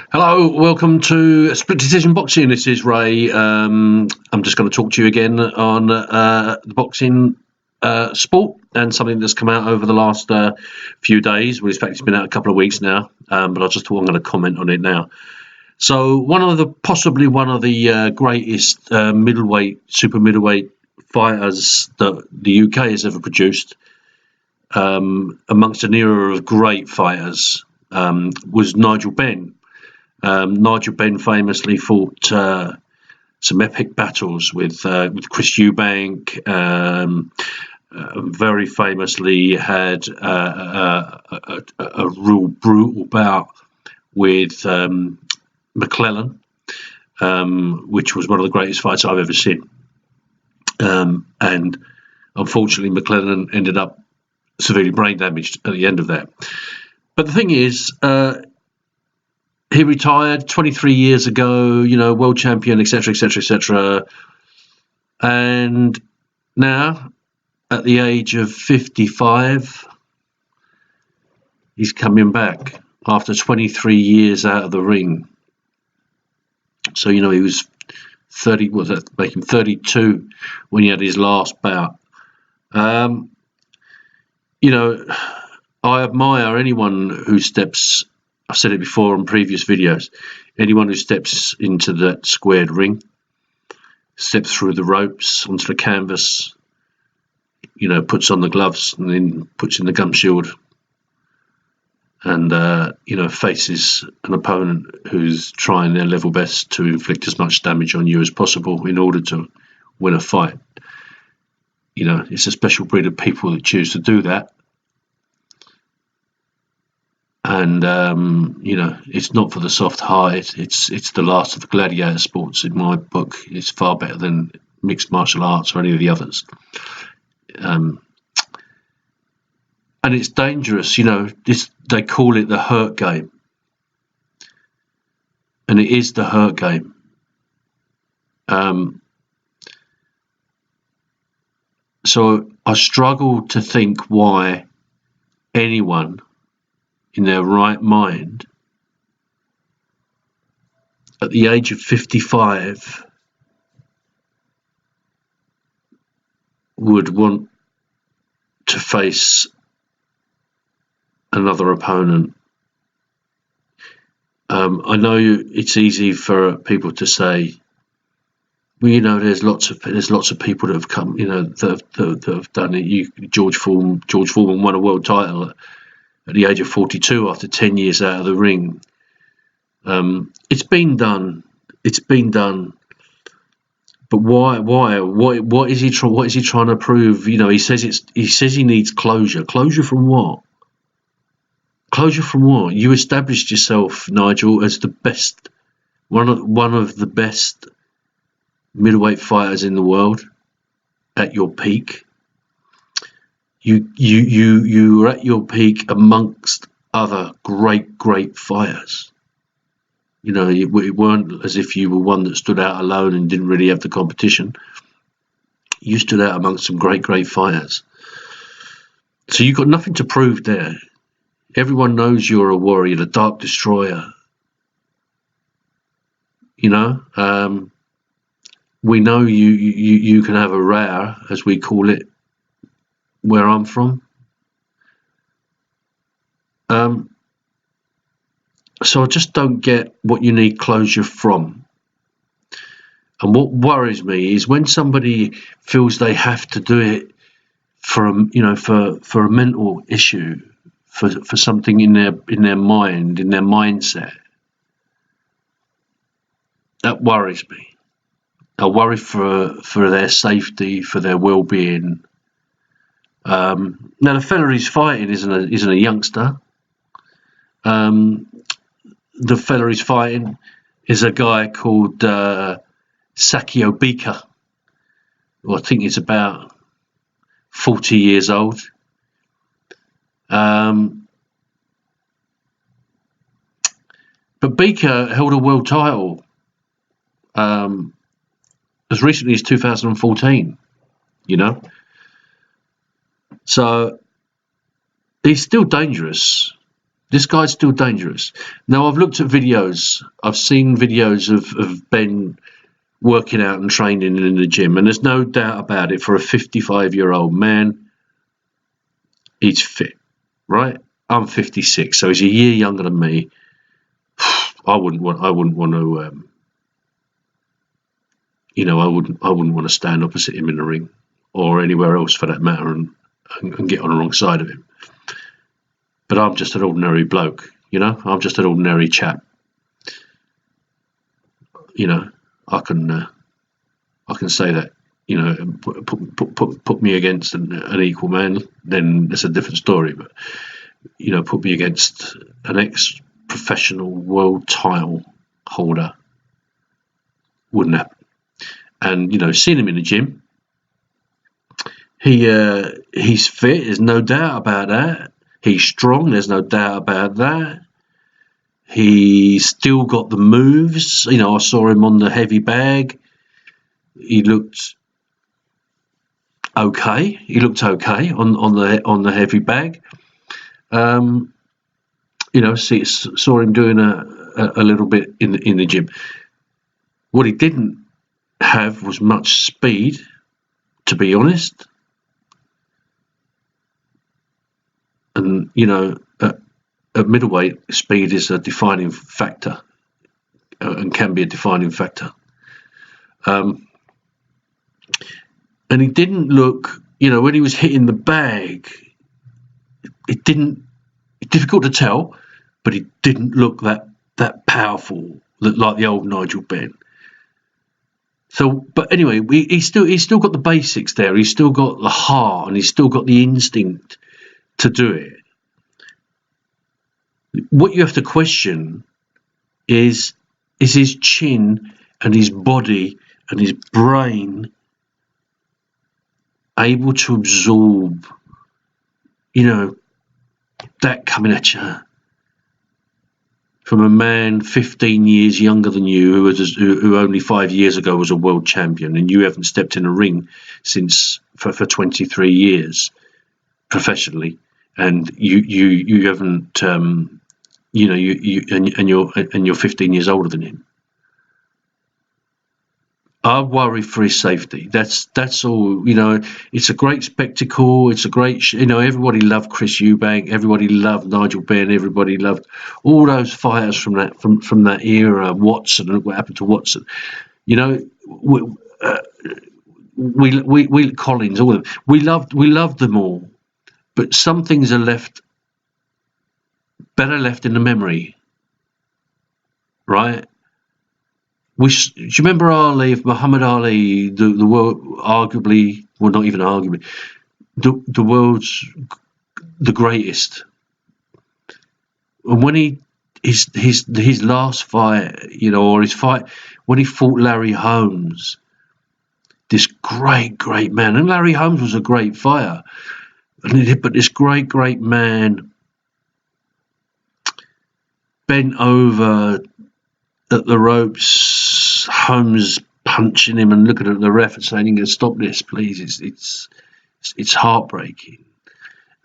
Hello, welcome to Split Decision Boxing. This is Ray. I'm just going to talk to you again on the boxing sport and something that's come out over the last few days. Well, in fact, it's been out a couple of weeks now, but I just thought I'm going to comment on it now. So, possibly one of the greatest super middleweight fighters that the UK has ever produced, amongst an era of great fighters, was Nigel Benn. Nigel Benn famously fought some epic battles with Chris Eubank. Very famously had a real brutal bout with McClellan, which was one of the greatest fights I've ever seen. And unfortunately, McClellan ended up severely brain damaged at the end of that. But the thing is, he retired 23 years ago, world champion, etc., etc., etc. And now, at the age of 55, he's coming back after 23 years out of the ring. So, he was 32 when he had his last bout. I admire anyone who steps, I've said it before on previous videos, anyone who steps into that squared ring, steps through the ropes onto the canvas, puts on the gloves and then puts in the gum shield and, faces an opponent who's trying their level best to inflict as much damage on you as possible in order to win a fight. It's a special breed of people that choose to do that. And it's not for the soft heart. It's the last of the gladiator sports in my book. It's far better than mixed martial arts or any of the others. And it's dangerous. They call it the hurt game, and it is the hurt game. So I struggle to think why anyone in their right mind at the age of 55 would want to face another opponent. I know it's easy for people to say, well, there's lots of people that have come, that have done it. George Foreman won a world title at the age of 42 after 10 years out of the ring. It's been done. But why? What is he trying to prove? He says he needs closure. Closure from what? Closure from what? You established yourself, Nigel, as the best, one of the best middleweight fighters in the world at your peak. You were at your peak amongst other great fighters. It weren't as if you were one that stood out alone and didn't really have the competition. You stood out amongst some great fighters. So you've got nothing to prove there. Everyone knows you're a warrior, the Dark Destroyer. We know you can have a row, as we call it, where I'm from. So I just don't get what you need closure from. And what worries me is when somebody feels they have to do it for a mental issue, for something in their mind, in their mindset. That worries me. I worry for their safety, for their well-being. Now the fella he's fighting isn't a youngster. The fella he's fighting is a guy called Sakio Bika, who I think is about 40 years old. But Bika held a world title as recently as 2014, So he's still dangerous. This guy's still dangerous. Now, I've looked at videos. I've seen videos of Ben working out and training in the gym, and there's no doubt about it. For a 55-year-old man, he's fit, right? I'm 56, so he's a year younger than me. I wouldn't want to, I wouldn't want to stand opposite him in the ring or anywhere else for that matter, and get on the wrong side of him. But I'm just an ordinary bloke, I'm just an ordinary chap. I can say that, put me against an equal man, then it's a different story. But, put me against an ex-professional world title holder, wouldn't happen. And, seeing him in the gym, he's fit, there's no doubt about that. He's strong, there's no doubt about that. He's still got the moves. I saw him on the heavy bag. He looked okay. On the heavy bag. Saw him doing a little bit in the gym. What he didn't have was much speed, to be honest. And at middleweight, speed is a defining factor, and can be a defining factor. And he didn't look, when he was hitting the bag, it's difficult to tell, but he didn't look that powerful, like the old Nigel Benn. So, but anyway, he's still got the basics there. He's still got the heart, and he's still got the instinct to do it. What you have to question is his chin and his body and his brain able to absorb, that coming at you from a man 15 years younger than you, who only 5 years ago was a world champion, and you haven't stepped in a ring for 23 years professionally, and you haven't, you're 15 years older than him. I worry for his safety. That's all. It's a great spectacle. It's a great. Everybody loved Chris Eubank. Everybody loved Nigel Benn. Everybody loved all those fighters from that era. Watson, and look what happened to Watson. We Collins, all of them. We loved them all. But some things are better left in the memory, right? Do you remember Ali, Muhammad Ali, the world, arguably, well, not even arguably, the world's the greatest? And when his last fight, or his fight when he fought Larry Holmes, this great man, and Larry Holmes was a great fighter, but this great man bent over at the ropes, Holmes punching him and looking at the ref and saying, "You can stop this, please. It's heartbreaking."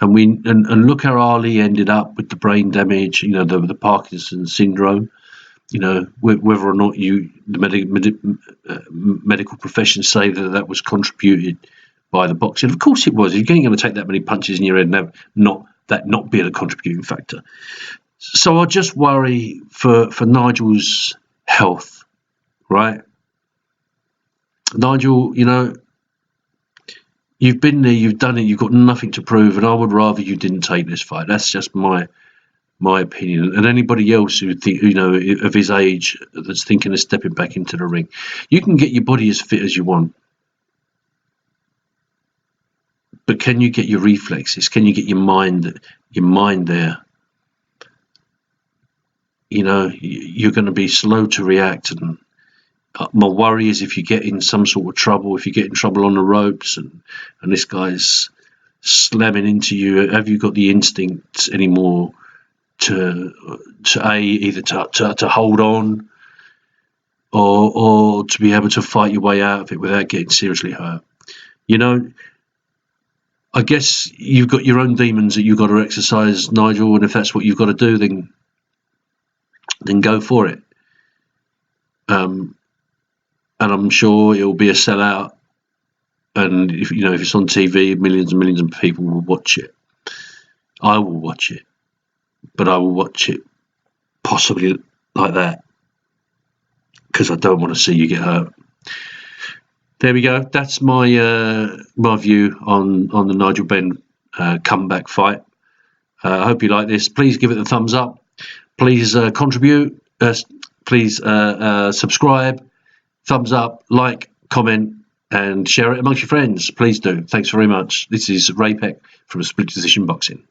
And look how Ali ended up with the brain damage, the Parkinson's syndrome. Whether or not the medical profession say that was contributed by the boxing. Of course it was. You're going to take that many punches in your head and have not be a contributing factor. So I just worry for Nigel's health, right? Nigel, you've been there, you've done it, you've got nothing to prove, and I would rather you didn't take this fight. That's just my opinion. And anybody else who of his age that's thinking of stepping back into the ring, you can get your body as fit as you want, but can you get your reflexes? Can you get your mind there? You're going to be slow to react, and my worry is if you get in some sort of trouble, if you get in trouble on the ropes, and this guy's slamming into you, have you got the instinct anymore to either to hold on or to be able to fight your way out of it without getting seriously hurt? I guess you've got your own demons that you've got to exercise, Nigel, and if that's what you've got to do, then go for it. And I'm sure it'll be a sellout. And if it's on TV, millions and millions of people will watch it. I will watch it, but I will watch it possibly like that because I don't want to see you get hurt. There we go. That's my view on the Nigel Benn comeback fight. I hope you like this. Please give it a thumbs up. Please contribute. Please subscribe. Thumbs up, like, comment, and share it amongst your friends. Please do. Thanks very much. This is Ray Peck from Split Decision Boxing.